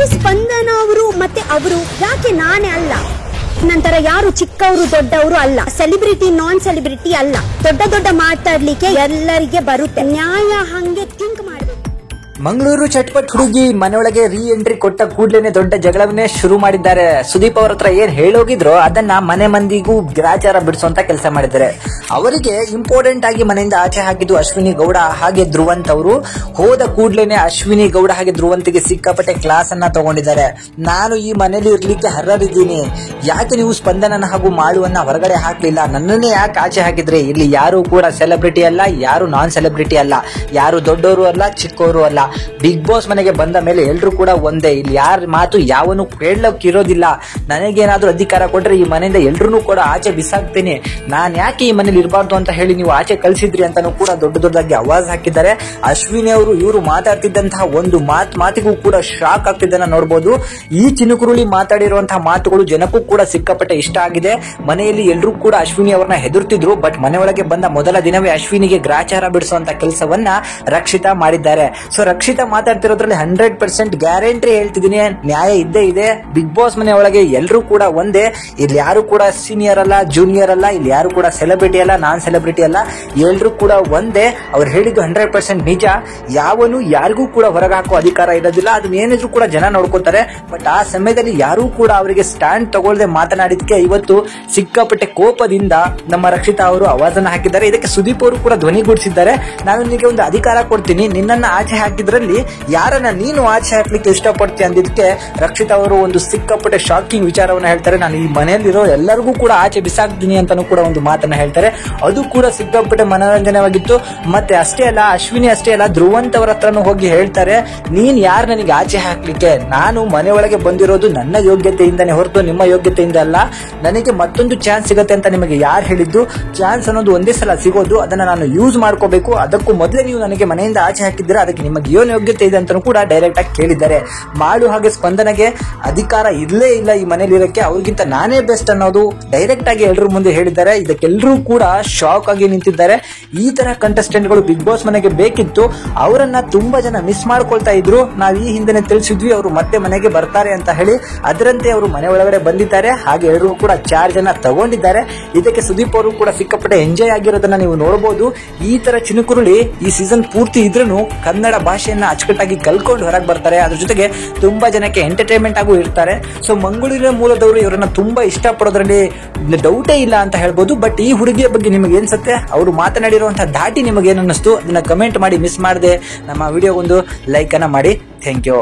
ಯಾಕೆ ಸ್ಪಂದನ ಅವರು ಮತ್ತೆ ಅವರು, ಯಾಕೆ ನಾನೇ ಅಲ್ಲ? ನಂತರ ಯಾರು ಚಿಕ್ಕವರು ದೊಡ್ಡವರು ಅಲ್ಲ, ಸೆಲೆಬ್ರಿಟಿ ನಾನ್ ಸೆಲೆಬ್ರಿಟಿ ಅಲ್ಲ. ದೊಡ್ಡ ದೊಡ್ಡ ಮಾತಾಡ್ಲಿಕ್ಕೆ ಎಲ್ಲರಿಗೆ ಬರುತ್ತೆ. ನ್ಯಾಯ ಹಂಗೆ ಥಿಂಕ್ ಮಾಡ್ಬೇಕು. ಮಂಗಳೂರು ಚಟ್ಪಟ್ ಹುಡುಗಿ ಮನೆಯೊಳಗೆ ರೀ ಎಂಟ್ರಿ ಕೊಟ್ಟ ಕೂಡ್ಲೇನೆ ದೊಡ್ಡ ಜಗಳವನ್ನೇ ಶುರು ಮಾಡಿದ್ದಾರೆ. ಸುದೀಪ್ ಅವ್ರ ಹತ್ರ ಏನ್ ಹೇಳೋಗಿದ್ರು ಅದನ್ನ ಮನೆ ಮಂದಿಗೂ ಗ್ರಾಚಾರ ಬಿಡಿಸುವಂತ ಕೆಲಸ ಮಾಡಿದ್ದಾರೆ. ಅವರಿಗೆ ಇಂಪಾರ್ಟೆಂಟ್ ಆಗಿ ಮನೆಯಿಂದ ಆಚೆ ಹಾಕಿದ್ದು ಅಶ್ವಿನಿ ಗೌಡ ಹಾಗೆ ಧ್ರುವಂತ್ ಅವರು. ಹೋದ ಕೂಡ್ಲೇನೆ ಅಶ್ವಿನಿ ಗೌಡ ಹಾಗೆ ಧ್ರುವಂತಿಗೆ ಸಿಕ್ಕಾಪಟ್ಟೆ ಕ್ಲಾಸ್ ಅನ್ನ ತಗೊಂಡಿದ್ದಾರೆ. ನಾನು ಈ ಮನೇಲಿ ಇರ್ಲಿಕ್ಕೆ ಹರ್ರಿದ್ದೀನಿ, ಯಾಕೆ ನೀವು ಸ್ಪಂದನ ಹಾಗೂ ಮಾಳುವನ್ನ ಹೊರಗಡೆ ಹಾಕ್ಲಿಲ್ಲ, ನನ್ನನ್ನೇ ಯಾಕೆ ಆಚೆ ಹಾಕಿದ್ರೆ? ಇಲ್ಲಿ ಯಾರು ಕೂಡ ಸೆಲೆಬ್ರಿಟಿ ಅಲ್ಲ, ಯಾರು ನಾನ್ ಸೆಲೆಬ್ರಿಟಿ ಅಲ್ಲ, ಯಾರು ದೊಡ್ಡವರು ಅಲ್ಲ, ಚಿಕ್ಕವರು ಅಲ್ಲ. ಬಿಗ್ ಬಾಸ್ ಮನೆಗೆ ಬಂದ ಮೇಲೆ ಎಲ್ರು ಕೂಡ ಒಂದೇ. ಇಲ್ಲಿ ಯಾರ ಮಾತು ಯಾವನು ಕೇಳಕ್ ಇರೋದಿಲ್ಲ. ನನಗೇನಾದ್ರೂ ಅಧಿಕಾರ ಕೊಟ್ರೆ ಈ ಮನೆಯಿಂದ ಎಲ್ರು ಕೂಡ ಆಚೆ ಬಿಸಾಕ್ತೇನೆ. ನಾನ್ ಯಾಕೆ ಈ ಮನೇಲಿ ಇರಬಾರ್ದು ಅಂತ ಹೇಳಿ ನೀವು ಆಚೆ ಕಳ್ಸಿದ್ರಿ ಅಂತಾನು ಕೂಡ ದೊಡ್ಡ ದೊಡ್ಡದಾಗಿ ಆವಾಜ್ ಹಾಕಿದ್ದಾರೆ. ಅಶ್ವಿನಿ ಅವರು ಇವರು ಮಾತಾಡ್ತಿದ್ದಂತಹ ಒಂದು ಮಾತಿಗೂ ಕೂಡ ಶಾಕ್ ಆಗ್ತಿದ್ದನ್ನ ನೋಡಬಹುದು. ಈ ಚಿನುಕುರುಳಿ ಮಾತಾಡಿರುವಂತಹ ಮಾತುಗಳು ಜನಕ್ಕೂ ಕೂಡ ಸಿಕ್ಕಾಪಟ್ಟೆ ಇಷ್ಟ ಆಗಿದೆ. ಮನೆಯಲ್ಲಿ ಎಲ್ರು ಕೂಡ ಅಶ್ವಿನಿ ಅವ್ರನ್ನ ಹೆದರ್ತಿದ್ರು. ಬಟ್ ಮನೆಯೊಳಗೆ ಬಂದ ಮೊದಲ ದಿನವೇ ಅಶ್ವಿನಿಗೆ ಗ್ರಾಚಾರ ಬಿಡಿಸುವಂತ ಕೆಲಸವನ್ನ ರಕ್ಷಿತಾ ಮಾಡಿದ್ದಾರೆ. ಸೊ ರಕ್ಷಿತಾ ಮಾತಾಡ್ತಿರೋದ್ರಲ್ಲಿ 100% ಗ್ಯಾರಂಟಿ ಹೇಳ್ತಿದ್ದೀನಿ, ನ್ಯಾಯ ಇದ್ದೇ ಇದೆ. ಬಿಗ್ ಬಾಸ್ ಮನೆ ಒಳಗೆ ಎಲ್ಲರೂ ಕೂಡ ಒಂದೇ. ಇಲ್ಲಿ ಯಾರು ಕೂಡ ಸೀನಿಯರ್ ಅಲ್ಲ, ಜೂನಿಯರ್ ಅಲ್ಲ, ಇಲ್ಲಿ ಯಾರು ಕೂಡ ಸೆಲೆಬ್ರಿಟಿ ಅಲ್ಲ, ನಾನ್ ಸೆಲೆಬ್ರಿಟಿ ಅಲ್ಲ, ಎಲ್ಲರೂ ಕೂಡ ಒಂದೇ. ಅವ್ರು ಹೇಳಿದ್ದು 100% ನಿಜ. ಯಾವನು ಯಾರಿಗೂ ಕೂಡ ಹೊರಗೆ ಹಾಕೋ ಅಧಿಕಾರ ಇರೋದಿಲ್ಲ. ಅದನ್ನ ಏನಿದ್ರು ಕೂಡ ಜನ ನೋಡ್ಕೋತಾರೆ. ಬಟ್ ಆ ಸಮಯದಲ್ಲಿ ಯಾರೂ ಕೂಡ ಅವರಿಗೆ ಸ್ಟ್ಯಾಂಡ್ ತಗೊಳ್ಳದೆ ಮಾತನಾಡಿದಕ್ಕೆ ಇವತ್ತು ಸಿಕ್ಕಾಪಟ್ಟೆ ಕೋಪದಿಂದ ನಮ್ಮ ರಕ್ಷಿತಾ ಅವರು ಆವಾಜನ್ನ ಹಾಕಿದ್ದಾರೆ. ಇದಕ್ಕೆ ಸುದೀಪ್ ಅವರು ಕೂಡ ಧ್ವನಿಗೂಡಿಸಿದ್ದಾರೆ. ನಾನು ನಿನಗೆ ಒಂದು ಅಧಿಕಾರ ಕೊಡ್ತೀನಿ, ನಿನ್ನನ್ನ ಆಚೆ ಹಾಕಿದ್ರಲ್ಲಿ ಯಾರನ್ನ ನೀನು ಆಚೆ ಹಾಕ್ಲಿಕ್ಕೆ ಇಷ್ಟಪಡ್ತೀಯ ಅಂದಿದ್ದಕ್ಕೆ ರಕ್ಷಿತಾ ಅವರು ಒಂದು ಸಿಕ್ಕಾಪಟ್ಟೆ ಶಾಕಿಂಗ್ ವಿಚಾರವನ್ನ ಹೇಳ್ತಾರೆ. ನಾನು ಈ ಮನೆಯಲ್ಲಿರೋ ಎಲ್ಲರಿಗೂ ಕೂಡ ಆಚೆ ಬಿಸಾಕ್ತೀನಿ ಅಂತಾನು ಕೂಡ ಒಂದು ಮಾತನ್ನ ಹೇಳ್ತಾರೆ. ಅದು ಕೂಡ ಸಿಕ್ಕಾಪಟ್ಟೆ ಮನೋರಂಜನೆವಾಗಿತ್ತು. ಮತ್ತೆ ಅಷ್ಟೇ ಅಲ್ಲ, ಅಶ್ವಿನಿ ಅಷ್ಟೇ ಅಲ್ಲ, ಧ್ರುವಂತ್ ಅವರ ಹತ್ರನೂ ಹೋಗಿ ಹೇಳ್ತಾರೆ, ನೀನ್ ಯಾರು ನನಗೆ ಆಚೆ ಹಾಕ್ಲಿಕ್ಕೆ? ನಾನು ಮನೆ ಒಳಗೆ ಬಂದಿರೋದು ನನ್ನ ಯೋಗ್ಯತೆಯಿಂದನೇ ಹೊರತು ನಿಮ್ಮ ಯೋಗ್ಯತೆಯಿಂದ ಅಲ್ಲ. ನನಗೆ ಮತ್ತೊಂದು ಚಾನ್ಸ್ ಸಿಗತ್ತೆ ಅಂತ ನಿಮಗೆ ಯಾರು ಹೇಳಿದ್ದು? ಚಾನ್ಸ್ ಅನ್ನೋದು ಒಂದೇ ಸಲ ಸಿಗೋದು, ಅದನ್ನ ನಾನು ಯೂಸ್ ಮಾಡ್ಕೋಬೇಕು. ಅದಕ್ಕೂ ಮೊದಲೇ ನೀವು ನನಗೆ ಮನೆಯಿಂದ ಆಚೆ ಹಾಕಿದ್ರೆ ಅದಕ್ಕೆ ನಿಮಗೆ ಏನು ಯೋಗ್ಯತೆ ಇದೆ ಅಂತ ಕೂಡ ಡೈರೆಕ್ಟ್ ಆಗಿ ಕೇಳಿದ್ದಾರೆ. ಮಾಡು ಹಾಗೆ ಸ್ಪಂದನಗೆ ಅಧಿಕಾರ ಇರ್ಲೇ ಇಲ್ಲ ಈ ಮನೇಲಿ ಇರಕ್ಕೆ, ಅವ್ರಿಗಿಂತ ನಾನೇ ಬೆಸ್ಟ್ ಅನ್ನೋದು ಡೈರೆಕ್ಟ್ ಆಗಿ ಎಲ್ಲರ ಮುಂದೆ ಹೇಳಿದ್ದಾರೆ. ಇದಕ್ಕೆಲ್ಲರೂ ಕೂಡ ಶಾಕ್ ಆಗಿ ನಿಂತಿದ್ದಾರೆ. ಈ ತರ ಕಂಟೆಸ್ಟೆಂಟ್ ಗಳು ಬಿಗ್ ಬಾಸ್ ಮನೆಗೆ ಬೇಕಿತ್ತು. ಅವರನ್ನ ತುಂಬಾ ಜನ ಮಿಸ್ ಮಾಡ್ಕೊಳ್ತಾ ಇದ್ರು. ನಾವು ಈ ಹಿಂದೆ ತಿಳಿಸಿದ್ವಿ ಅವರು ಮತ್ತೆ ಮನೆಗೆ ಬರ್ತಾರೆ ಅಂತ ಹೇಳಿ. ಅದರಂತೆ ಅವರು ಮನೆ ಒಳಗಡೆ ಬಂದಿದ್ದಾರೆ. ಹಾಗೆ ಎಲ್ಲರೂ ಕೂಡ 4 ಜನ ತಗೊಂಡಿದ್ದಾರೆ. ಇದಕ್ಕೆ ಸುದೀಪ್ ಅವರು ಕೂಡ ಸಿಕ್ಕಾಪಟ್ಟೆ ಎಂಜಾಯ್ ಆಗಿರೋದನ್ನ ನೀವು ನೋಡಬಹುದು. ಈ ತರ ಚಿನುಕುರುಳಿ ಈ ಸೀಸನ್ ಪೂರ್ತಿ ಇದ್ರೂ ಕನ್ನಡ ಭಾಷೆಯನ್ನ ಅಚ್ಚುಕಟ್ಟಾಗಿ ಕಲ್ಕೊಂಡು ಹೊರಗೆ ಬರ್ತಾರೆ. ಅದ್ರ ಜೊತೆಗೆ ತುಂಬಾ ಜನಕ್ಕೆ ಎಂಟರ್ಟೈನ್ಮೆಂಟ್ ಆಗೂ ಇರ್ತಾರೆ. ಸೊ ಮಂಗಳೂರಿನ ಮೂಲದವರು ಇವರನ್ನ ತುಂಬಾ ಇಷ್ಟ ಪಡೋದ್ರಲ್ಲಿ ಡೌಟೇ ಇಲ್ಲ ಅಂತ ಹೇಳ್ಬೋದು. ಬಟ್ ಈ ಹುಡುಗಿಯ ಬಗ್ಗೆ ನಿಮಗೆ ಅನ್ಸುತ್ತೆ? ಅವರು ಮಾತನಾಡಿರುವಂತಹ ಧಾಟಿ ನಿಮಗೆ ಏನ್ ಅನ್ನಿಸ್ತು? ಅದನ್ನ ಕಮೆಂಟ್ ಮಾಡಿ. ಮಿಸ್ ಮಾಡದೆ ನಮ್ಮ ವಿಡಿಯೋಗೊಂದು ಲೈಕ್ ಅನ್ನ ಮಾಡಿ. Thank you.